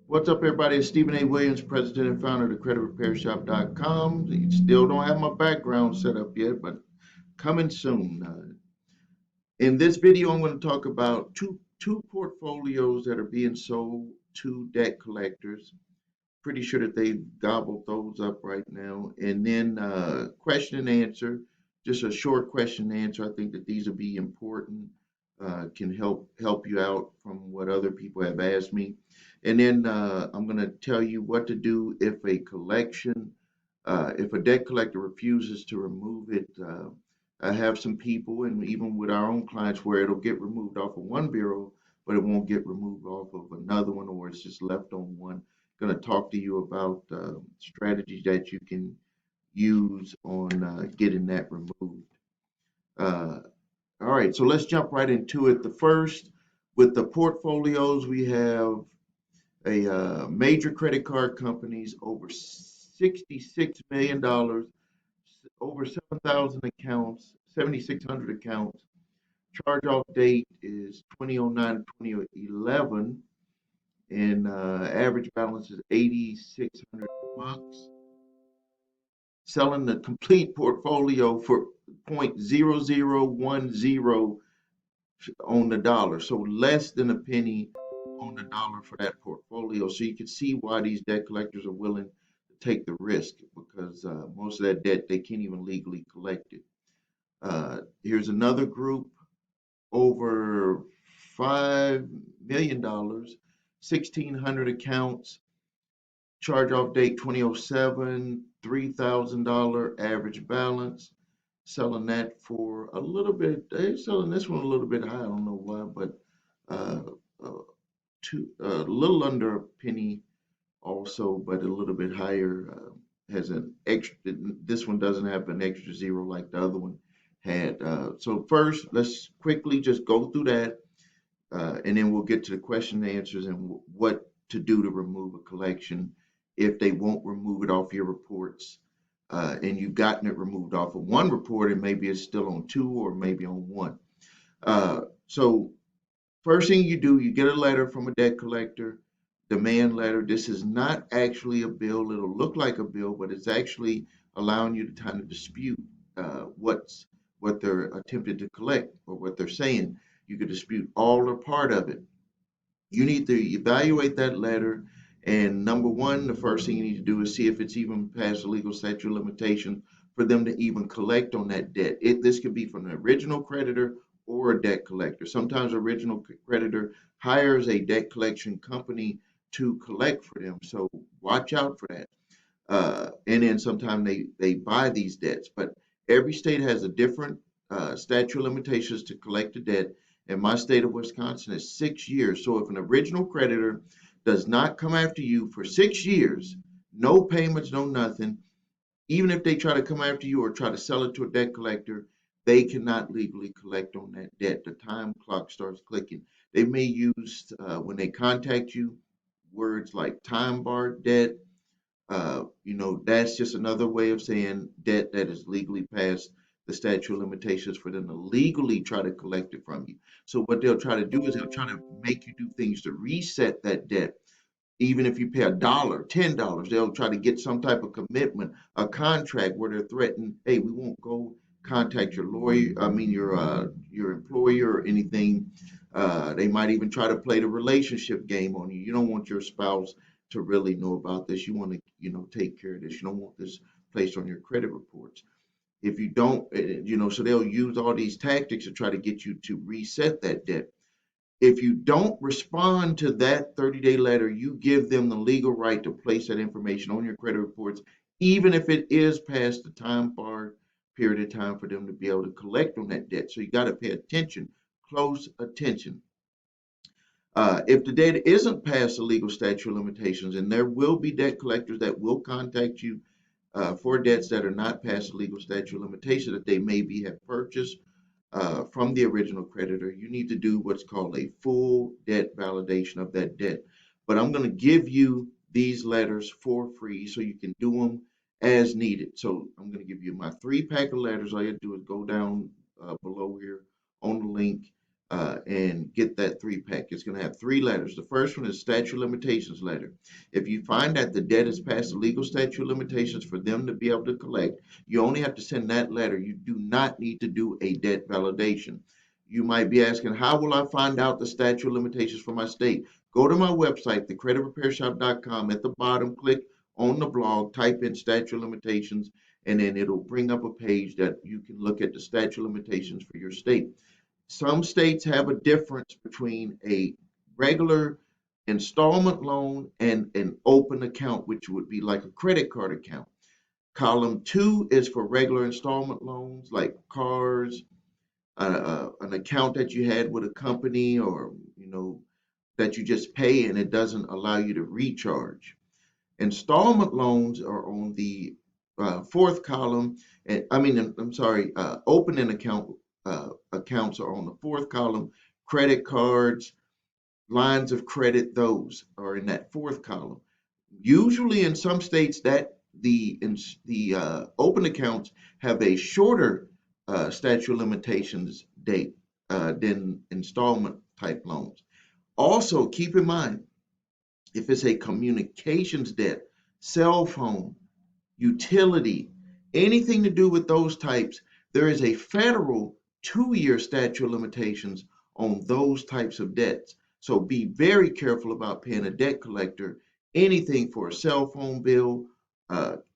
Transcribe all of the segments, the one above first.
What's up, everybody? It's Stephen A. Williams, president and founder of the creditrepairshop.com. You still don't have my background set up yet, but coming soon. In this video, I'm going to talk about two portfolios that are being sold to debt collectors. Pretty sure that they've gobbled those up right now. And then question and answer, just a short question and answer. I think that these will be important, can help you out from what other people have asked me. And then I'm going to tell you what to do if if a debt collector refuses to remove it. I have some people, and even with our own clients, where it'll get removed off of one bureau, but it won't get removed off of another one, or it's just left on one. Going to talk to you about strategies that you can use on getting that removed. Uh, all right, so let's jump right into it. The first, with the portfolios, we have a major credit card companies over $66 million, over 7,000 accounts, 7,600 accounts. Charge off date is 2009 2011, and average balance is 8,600 bucks. Selling the complete portfolio for 0.0010 on the dollar, so less than a penny on the dollar for that portfolio. So you can see why these debt collectors are willing to take the risk, because most of that debt they can't even legally collect it. Here's another group, over $5 million, 1,600 accounts, charge off date 2007, $3,000 average balance. Selling that for a little bit. They're selling this one a little bit high. I don't know why, but uh, uh, a little under a penny also, but a little bit higher. Has an extra. This one doesn't have an extra zero like the other one had. So first, let's quickly just go through that, and then we'll get to the question and answers and what to do to remove a collection if they won't remove it off your reports, and you've gotten it removed off of one report, and maybe it's still on two or maybe on one. So first thing you do, you get a letter from a debt collector, demand letter. This is not actually a bill. It'll look like a bill, but it's actually allowing you to kind of dispute what they're attempting to collect or what they're saying. You could dispute all or part of it. You need to evaluate that letter. And number one, the first thing you need to do is see if it's even past the legal statute of limitation for them to even collect on that debt. This could be from an original creditor or a debt collector. Sometimes original creditor hires a debt collection company to collect for them. So watch out for that. And then sometimes they buy these debts. But every state has a different statute of limitations to collect a debt. In my state of Wisconsin, is 6 years. So if an original creditor does not come after you for 6 years, no payments, no nothing, even if they try to come after you or try to sell it to a debt collector, they cannot legally collect on that debt. The time clock starts clicking. They may use, when they contact you, words like time barred debt. That's just another way of saying debt that is legally past the statute of limitations for them to legally try to collect it from you. So what they'll try to do is they'll try to make you do things to reset that debt. Even if you pay $1, $10, they'll try to get some type of commitment, a contract where they're threatening, hey, we won't go contact your lawyer, your employer or anything. They might even try to play the relationship game on you. You don't want your spouse to really know about this. You want to, take care of this. You don't want this placed on your credit reports. If you don't, so they'll use all these tactics to try to get you to reset that debt. If you don't respond to that 30-day letter, you give them the legal right to place that information on your credit reports, even if it is past the time bar period of time for them to be able to collect on that debt. So you got to pay attention, close attention. If the debt isn't past the legal statute of limitations, and there will be debt collectors that will contact you for debts that are not past the legal statute of limitations that they maybe have purchased from the original creditor, you need to do what's called a full debt validation of that debt. But I'm going to give you these letters for free so you can do them as needed. So I'm going to give you my 3-pack of letters. All you have to do is go down below here on the link, and get that 3-pack. It's going to have 3 letters. The first one is statute of limitations letter. If you find that the debt is past the legal statute of limitations for them to be able to collect, you only have to send that letter. You do not need to do a debt validation. You might be asking, how will I find out the statute of limitations for my state? Go to my website, thecreditrepairshop.com. At the bottom, click on the blog, type in statute of limitations, and then it'll bring up a page that you can look at the statute of limitations for your state. Some states have a difference between a regular installment loan and an open account, which would be like a credit card account. Column 2 is for regular installment loans like cars, an account that you had with a company, or that you just pay and it doesn't allow you to recharge. Installment loans are on the 4th column, and I'm sorry, opening accounts are on the 4th column. Credit cards, lines of credit, those are in that 4th column. Usually in some states that the open accounts have a shorter statute of limitations date than installment type loans. Also, keep in mind, if it's a communications debt, cell phone, utility, anything to do with those types, there is a federal 2-year statute of limitations on those types of debts. So be very careful about paying a debt collector anything for a cell phone bill,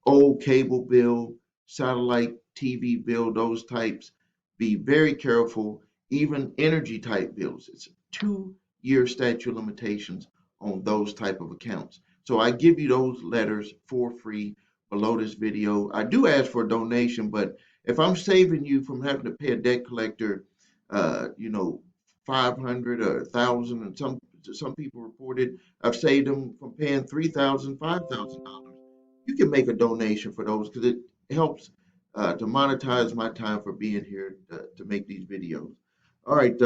old cable bill, satellite TV bill, those types. Be very careful, even energy type bills. It's a 2-year statute of limitations on those type of accounts. So I give you those letters for free below this video. I do ask for a donation, but if I'm saving you from having to pay a debt collector, 500 or 1,000, and some people reported I've saved them from paying $3,000, $5,000. You can make a donation for those because it helps to monetize my time for being here to make these videos. All right,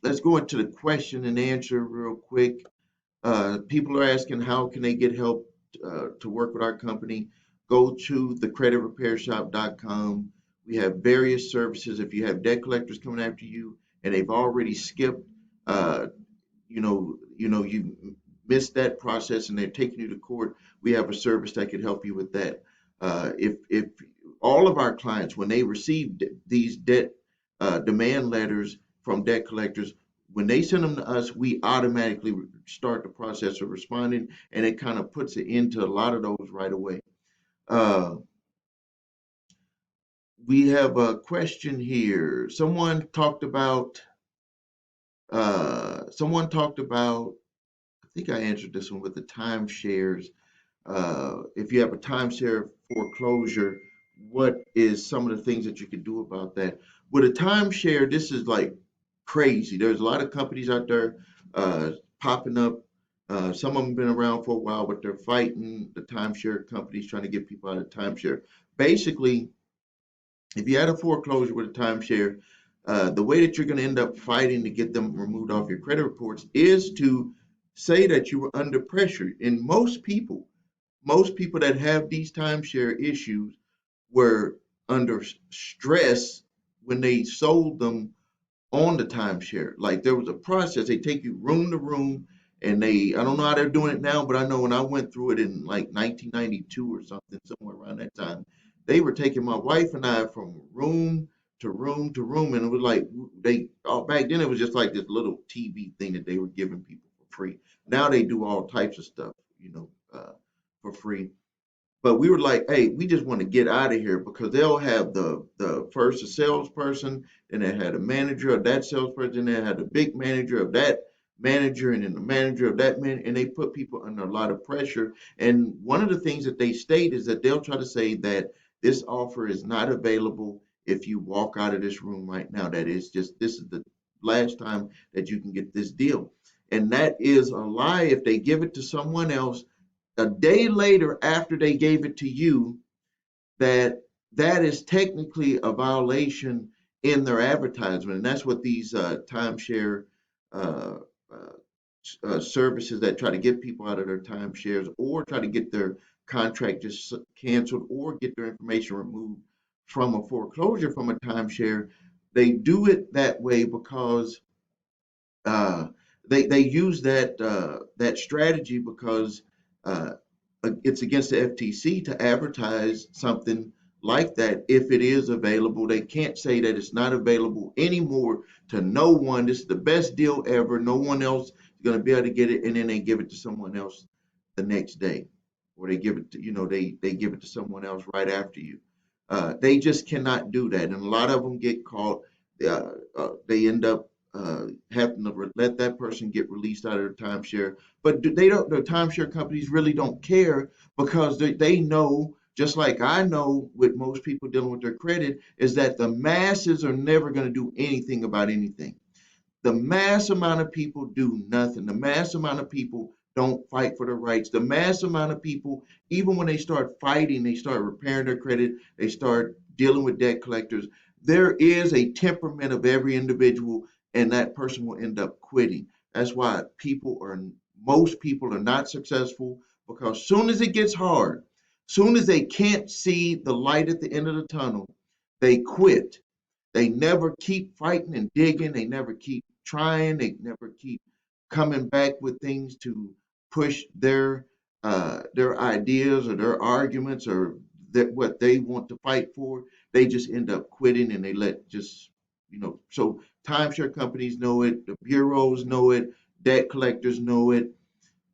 let's go into the question and answer real quick. People are asking how can they get help to work with our company. Go to thecreditrepairshop.com. We have various services. If you have debt collectors coming after you and they've already skipped, you missed that process and they're taking you to court, we have a service that can help you with that. If all of our clients, when they receive these debt demand letters from debt collectors, when they send them to us, we automatically start the process of responding, and it kind of puts it into a lot of those right away. We have a question here. Someone talked about, I think I answered this one with the timeshares. If you have a timeshare foreclosure, what is some of the things that you can do about that? With a timeshare, this is like crazy. There's a lot of companies out there popping up. Some of them have been around for a while, but they're fighting the timeshare companies, trying to get people out of timeshare. Basically, if you had a foreclosure with a timeshare, the way that you're going to end up fighting to get them removed off your credit reports is to say that you were under pressure. And most people that have these timeshare issues were under stress when they sold them on the timeshare. Like there was a process. They take you room to room, and I don't know how they're doing it now, but I know when I went through it in like 1992 or something, somewhere around that time, they were taking my wife and I from room to room to room, and it was like back then it was just like this little TV thing that they were giving people for free. Now they do all types of stuff, for free. But we were like, hey, we just want to get out of here, because they'll have the first a salesperson, then they had a manager of that salesperson, then they had the big manager of that manager, and then the manager of that man, and they put people under a lot of pressure. And one of the things that they state is that they'll try to say that this offer is not available if you walk out of this room right now. That is just, this is the last time that you can get this deal. And that is a lie. If they give it to someone else a day later after they gave it to you, that is technically a violation in their advertisement. And that's what these timeshare services that try to get people out of their timeshares, or try to get their contract just canceled, or get their information removed from a foreclosure from a timeshare. They do it that way because uh, they use that strategy because uh, it's against the FTC to advertise something like that if it is available. They can't say that it's not available anymore to no one. This is the best deal ever. No one else is going to be able to get it, and then they give it to someone else the next day, or they give it to they give it to someone else right after you. They just cannot do that, and a lot of them get caught. They end up having to let that person get released out of their timeshare. But they don't. The timeshare companies really don't care because they know, just like I know, with most people dealing with their credit, is that the masses are never going to do anything about anything. The mass amount of people do nothing. The mass amount of people don't fight for their rights. The mass amount of people, even when they start fighting, they start repairing their credit, they start dealing with debt collectors. There is a temperament of every individual, and that person will end up quitting. That's why most people are not successful, because soon as it gets hard, soon as they can't see the light at the end of the tunnel, they quit. They never keep fighting and digging. They never keep trying. They never keep coming back with things to push their ideas or their arguments or that what they want to fight for. They just end up quitting, and they let just So timeshare companies know it. The bureaus know it. Debt collectors know it.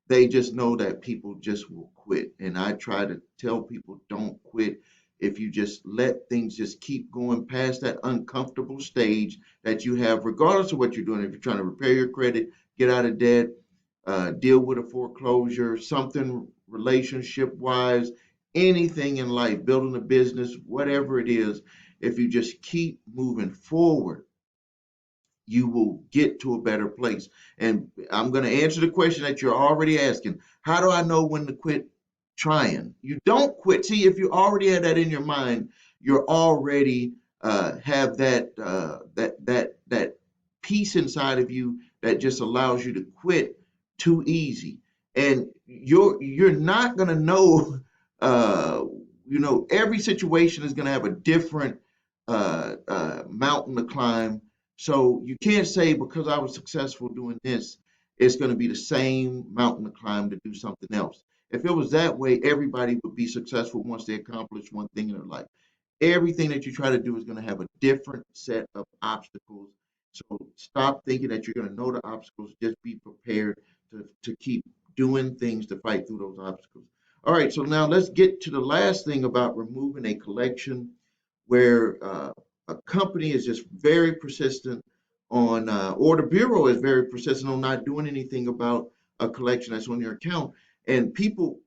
They just know that people just will quit. And I try to tell people, don't quit. If you just let things just keep going past that uncomfortable stage that you have, regardless of what you're doing, if you're trying to repair your credit, get out of debt, deal with a foreclosure, something relationship wise, anything in life, building a business, whatever it is, if you just keep moving forward, you will get to a better place. And I'm going to answer the question that you're already asking. How do I know when to quit trying? You don't quit. See, if you already have that in your mind, you're already have that peace inside of you that just allows you to quit too easy. And you're not going to know. Every situation is going to have a different mountain to climb, so you can't say because I was successful doing this, it's going to be the same mountain to climb to do something else. If it was that way, everybody would be successful once they accomplish one thing in their life. Everything that you try to do is going to have a different set of obstacles. So stop thinking that you're going to know the obstacles. Just be prepared to keep doing things to fight through those obstacles. All right, so now let's get to the last thing about removing a collection where a company is just very persistent on, or the bureau is very persistent on not doing anything about a collection that's on your account. And people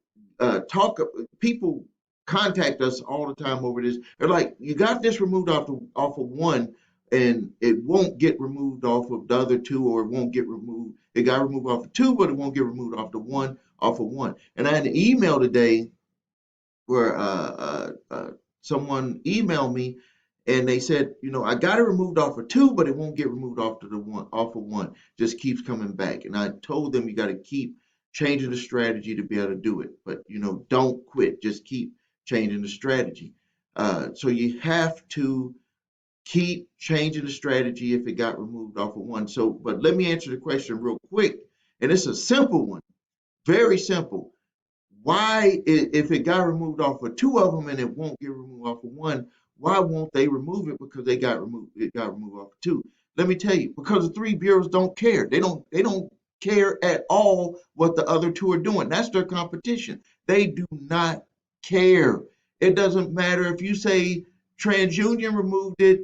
contact us all the time over this. They're like, you got this removed off of one, and it won't get removed off of the other two, or it won't get removed. It got removed off of two, but it won't get removed off of one. And I had an email today where someone emailed me and they said, I got it removed off of two, but it won't get removed off of one. Just keeps coming back. And I told them you got to keep changing the strategy to be able to do it. But don't quit. Just keep changing the strategy. So you have to keep changing the strategy if it got removed off of one. So, but let me answer the question real quick. And it's a simple one, very simple. Why, if it got removed off of two of them and it won't get removed off of one, why won't they remove it because it got removed off of two? Let me tell you, because the three bureaus don't care. They don't care at all what the other two are doing. That's their competition. They do not care. It doesn't matter if you say TransUnion removed it,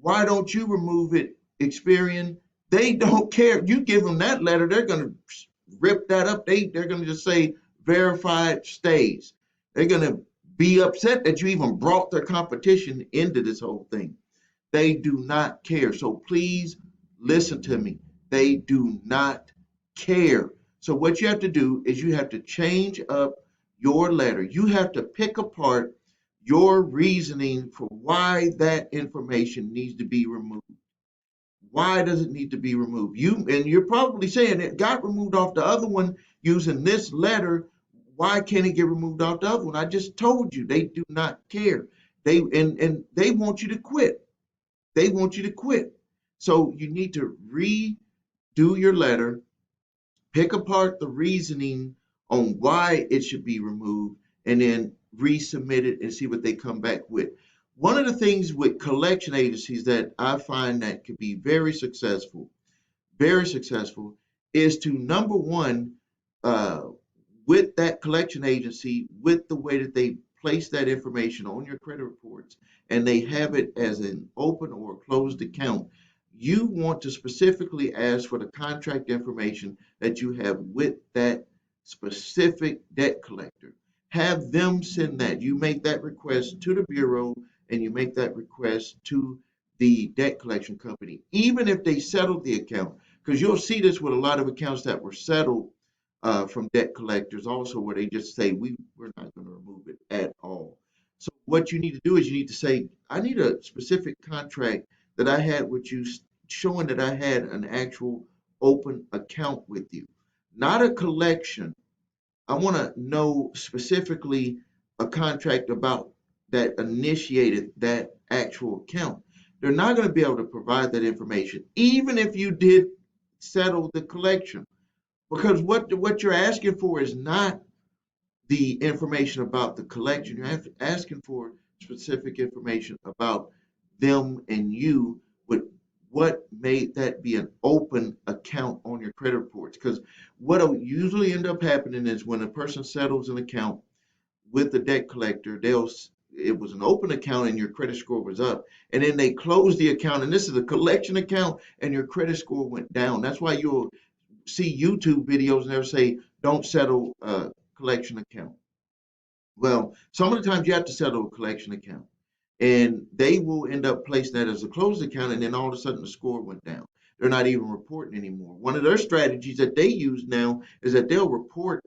why don't you remove it, Experian? They don't care. You give them that letter, they're gonna rip that up. They're gonna just say verified stays. They're going to be upset that you even brought their competition into this whole thing. They do not care. So please listen to me. They do not care. So what you have to do is you have to change up your letter. You have to pick apart your reasoning for why that information needs to be removed. Why does it need to be removed? You're probably saying it got removed off the other one using this letter. Why can't it get removed off the other one? I just told you they do not care. They want you to quit. they want you to quit. So you need to redo your letter, pick apart the reasoning on why it should be removed, and then resubmit it and see what they come back with. One of the things with collection agencies that I find that could be very successful, is to, number one, uh, with that collection agency, with the way that they place that information on your credit reports, and they have it as an open or closed account, you want to specifically ask for the contract information that you have with that specific debt collector. Have them send that. You make that request to the Bureau, and you make that request to the debt collection company, even if they settled the account, because you'll see this with a lot of accounts that were settled from debt collectors also, where they just say, we're not going to remove it at all. So what you need to do is you need to say, I need a specific contract that I had with you showing that I had an actual open account with you, not a collection. I want to know specifically a contract about that initiated that actual account. They're not going to be able to provide that information, even if you did settle the collection, because what you're asking for is not the information about the collection. You're asking for specific information about them and you, with what made that be an open account on your credit reports. Because what will usually end up happening is when a person settles an account with the debt collector, it was an open account and your credit score was up, and then they close the account, and this is a collection account, and your credit score went down. That's why you'll see YouTube videos and they'll say, don't settle a collection account. Well, some of the times you have to settle a collection account, and they will end up placing that as a closed account, and then all of a sudden the score went down. They're not even reporting anymore. One of their strategies that they use now is that they'll report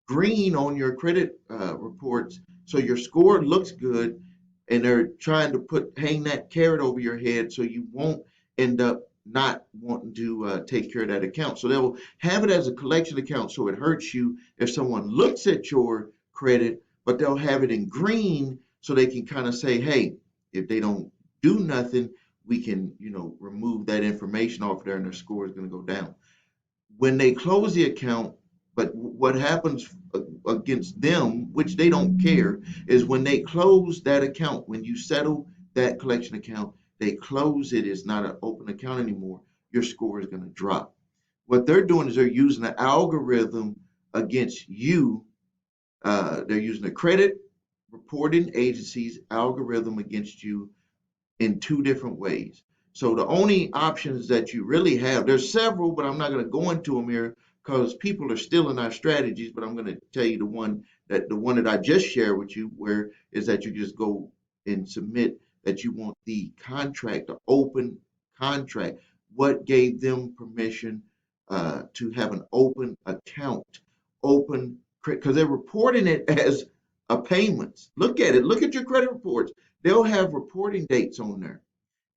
green on your credit reports, so your score looks good, and they're trying to hang that carrot over your head so you won't end up not wanting to take care of that account. So they'll have it as a collection account, so it hurts you if someone looks at your credit, but they'll have it in green so they can kind of say, hey, if they don't do nothing, we can, remove that information off there, and their score is going to go down when they close the account. But what happens against them, which they don't care, is when they close that account, when you settle that collection account, they close it. It's not an open account anymore. Your score is going to drop. What they're doing is they're using the algorithm against you. They're using the credit reporting agency's algorithm against you in two different ways. So the only options that you really have, there's several, but I'm not going to go into them here because people are stealing our strategies. But I'm going to tell you the one that I just shared with you, where is that you just go and submit that you want the contract, the open contract. What gave them permission to have an open account, because they're reporting it as a payments. Look at it. Look at your credit reports. They'll have reporting dates on there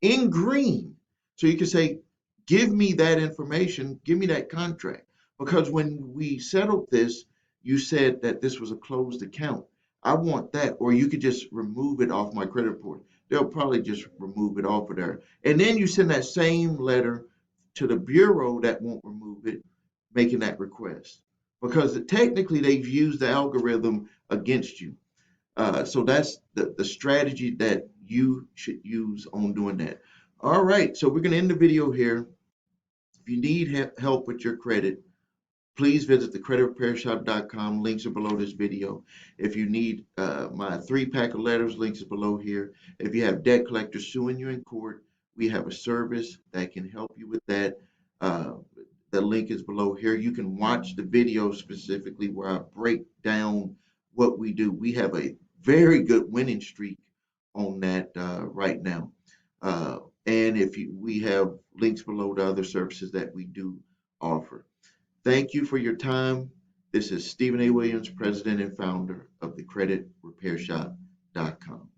in green. So you can say, give me that information, give me that contract. Because when we settled this, you said that this was a closed account. I want that, or you could just remove it off my credit report. They'll probably just remove it off of there. And then you send that same letter to the bureau that won't remove it, making that request. Because technically they've used the algorithm against you. So that's the strategy that you should use on doing that. All right, so we're going to end the video here. If you need help with your credit, please visit thecreditrepairshop.com. Links are below this video. If you need my 3-pack of letters, links are below here. If you have debt collectors suing you in court, we have a service that can help you with that. The link is below here. You can watch the video specifically where I break down what we do. We have a very good winning streak on that right now. And we have links below to other services that we do offer. Thank you for your time. This is Stephen A. Williams, President and founder of thecreditrepairshop.com.